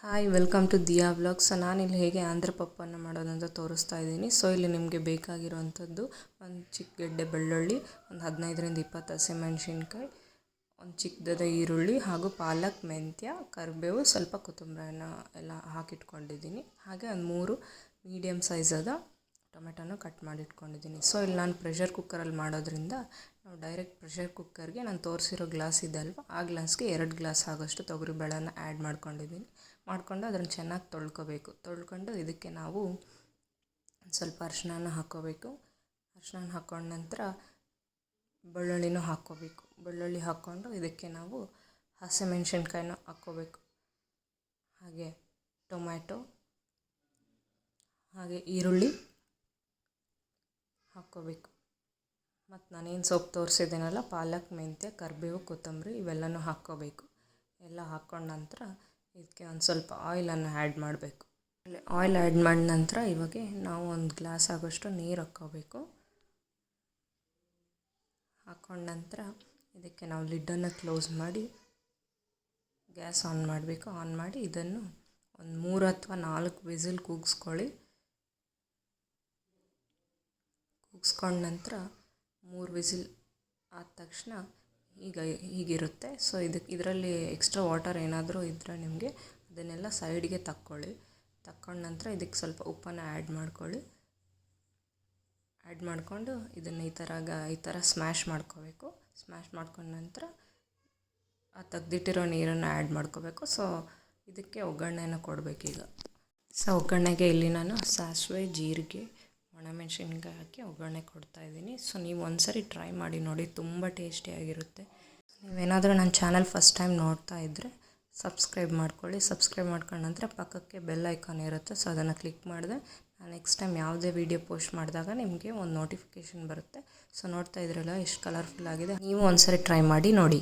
Hi welcome to Diya vlogs. ನಾನಿಲ್ಲಿ ಹೇಗೆ ಆಂಧ್ರ ಪಪ್ಪನ್ನು ಮಾಡೋದಂತ ತೋರಿಸ್ತಾ ಇದ್ದೀನಿ. ಸೊ ಇಲ್ಲಿ ನಿಮಗೆ ಬೇಕಾಗಿರುವಂಥದ್ದು ಒಂದು ಚಿಕ್ಕ ಗೆಡ್ಡೆ ಬೆಳ್ಳುಳ್ಳಿ, ಒಂದು 15ರಿಂದ 20 ಹಸಿಮೆಣಸಿನ್ಕಾಯಿ, ಒಂದು ಚಿಕ್ಕದಾದ ಈರುಳ್ಳಿ ಹಾಗೂ ಪಾಲಕ್, ಮೆಂತ್ಯ, ಕರಿಬೇವು, ಸ್ವಲ್ಪ ಕೊತ್ತಂಬರಿನ ಎಲ್ಲ ಹಾಕಿಟ್ಕೊಂಡಿದ್ದೀನಿ. ಹಾಗೆ ಒಂದು 3 ಮೀಡಿಯಮ್ ಸೈಜಾದ ಟೊಮೆಟೊನ ಕಟ್ ಮಾಡಿ ಇಟ್ಕೊಂಡಿದ್ದೀನಿ. ಸೊ ಇಲ್ಲಿ ನಾನು ಪ್ರೆಷರ್ ಕುಕ್ಕರಲ್ಲಿ ಮಾಡೋದ್ರಿಂದ ನಾವು ಡೈರೆಕ್ಟ್ ಪ್ರೆಷರ್ ಕುಕ್ಕರ್ಗೆ ನಾನು ತೋರಿಸಿರೋ ಗ್ಲಾಸ್ ಇದೆ ಅಲ್ವಾ, ಆ ಗ್ಲಾಸ್ಗೆ 2 ಗ್ಲಾಸ್ ಆಗೋಷ್ಟು ತೊಗರಿಬೇಳೆನ ಆ್ಯಡ್ ಮಾಡ್ಕೊಂಡಿದ್ದೀನಿ. ಮಾಡಿಕೊಂಡು ಅದನ್ನು ಚೆನ್ನಾಗಿ ತೊಳ್ಕೊಂಡು ಇದಕ್ಕೆ ನಾವು ಸ್ವಲ್ಪ ಅರಿಶಿನ ಹಾಕ್ಕೋಬೇಕು. ಅರಿಶಿನ ಹಾಕ್ಕೊಂಡ ನಂತರ ಬೆಳ್ಳುಳ್ಳಿನೂ ಹಾಕ್ಕೋಬೇಕು. ಬೆಳ್ಳುಳ್ಳಿ ಹಾಕ್ಕೊಂಡು ಇದಕ್ಕೆ ನಾವು ಹಸಿಮೆಣಸಿನ್ಕಾಯಿನೂ ಹಾಕ್ಕೋಬೇಕು. ಹಾಗೆ ಟೊಮ್ಯಾಟೊ, ಹಾಗೆ ಈರುಳ್ಳಿ ಹಾಕ್ಕೋಬೇಕು. ಮತ್ತು ನಾನೇನು ಸೊಪ್ಪು ತೋರಿಸಿದ್ದೀನಲ್ಲ, ಪಾಲಕ್, ಮೆಂತ್ಯ, ಕರಿಬೇವು, ಕೊತ್ತಂಬರಿ ಇವೆಲ್ಲನೂ ಹಾಕ್ಕೋಬೇಕು. ಎಲ್ಲ ಹಾಕ್ಕೊಂಡ ನಂತರ ಇದಕ್ಕೆ ಒಂದು ಸ್ವಲ್ಪ ಆಯಿಲನ್ನು ಆ್ಯಡ್ ಮಾಡಬೇಕು. ಆಯಿಲ್ ಆ್ಯಡ್ ಮಾಡಿದ ನಂತರ ಇವಾಗ ನಾವು ಒಂದು ಗ್ಲಾಸ್ ಆಗೋಷ್ಟು ನೀರು ಹಾಕ್ಕೋಬೇಕು. ಹಾಕ್ಕೊಂಡ ನಂತರ ಇದಕ್ಕೆ ನಾವು ಲಿಡ್ಡನ್ನು ಕ್ಲೋಸ್ ಮಾಡಿ ಗ್ಯಾಸ್ ಆನ್ ಮಾಡಬೇಕು. ಆನ್ ಮಾಡಿ ಇದನ್ನು ಒಂದು 3 ಅಥವಾ 4 ವಿಸಿಲ್ ಕೂಗಿಸ್ಕೊಂಡ ನಂತರ 3 ವಿಸಿಲ್ ಆದ ತಕ್ಷಣ ಹೀಗಿರುತ್ತೆ. ಸೊ ಇದರಲ್ಲಿ ಎಕ್ಸ್ಟ್ರಾ ವಾಟರ್ ಏನಾದರೂ ಇದ್ದರೆ ನಿಮಗೆ ಅದನ್ನೆಲ್ಲ ಸೈಡ್ಗೆ ತಕ್ಕೊಂಡ ನಂತರ ಇದಕ್ಕೆ ಸ್ವಲ್ಪ ಉಪ್ಪನ್ನು ಆ್ಯಡ್ ಮಾಡಿಕೊಂಡು ಇದನ್ನು ಈ ಥರ ಸ್ಮ್ಯಾಶ್ ಮಾಡ್ಕೋಬೇಕು. ಸ್ಮ್ಯಾಶ್ ಮಾಡ್ಕೊಂಡ ನಂತರ ಆ ತೆಗ್ದಿಟ್ಟಿರೋ ನೀರನ್ನು ಆ್ಯಡ್ ಮಾಡ್ಕೋಬೇಕು. ಸೊ ಇದಕ್ಕೆ ಒಗ್ಗರಣೆನ ಕೊಡಬೇಕೀಗ. ಸೊ ಒಗ್ಗರಣೆಗೆ ಇಲ್ಲಿ ನಾನು ಸಾಸಿವೆ, ಜೀರಿಗೆ, ಒಣಮೆಣಸಿನ್ಕಾಯಿ ಹಾಕಿ ಒಗ್ಗರಣೆ ಕೊಡ್ತಾಯಿದ್ದೀನಿ. ಸೊ ನೀವು ಒಂದ್ಸರಿ ಟ್ರೈ ಮಾಡಿ ನೋಡಿ, ತುಂಬ ಟೇಸ್ಟಿಯಾಗಿರುತ್ತೆ. ನೀವೇನಾದರೂ ನನ್ನ ಚಾನಲ್ ಫಸ್ಟ್ ಟೈಮ್ ನೋಡ್ತಾ ಇದ್ದರೆ ಸಬ್ಸ್ಕ್ರೈಬ್ ಮಾಡ್ಕೊಳ್ಳಿ. ಸಬ್ಸ್ಕ್ರೈಬ್ ಮಾಡ್ಕೊಂಡ ನಂತರ ಪಕ್ಕಕ್ಕೆ ಬೆಲ್ ಐಕಾನ್ ಇರುತ್ತೆ. ಸೊ ಅದನ್ನು ಕ್ಲಿಕ್ ಮಾಡಿದ್ರೆ ನಾನು ನೆಕ್ಸ್ಟ್ ಟೈಮ್ ಯಾವುದೇ ವೀಡಿಯೋ ಪೋಸ್ಟ್ ಮಾಡಿದಾಗ ನಿಮಗೆ ಒಂದು ನೋಟಿಫಿಕೇಷನ್ ಬರುತ್ತೆ. ಸೊ ನೋಡ್ತಾ ಇದ್ರಲ್ಲ ಎಷ್ಟು ಕಲರ್ಫುಲ್ ಆಗಿದೆ. ನೀವು ಒಂದ್ಸರಿ ಟ್ರೈ ಮಾಡಿ ನೋಡಿ.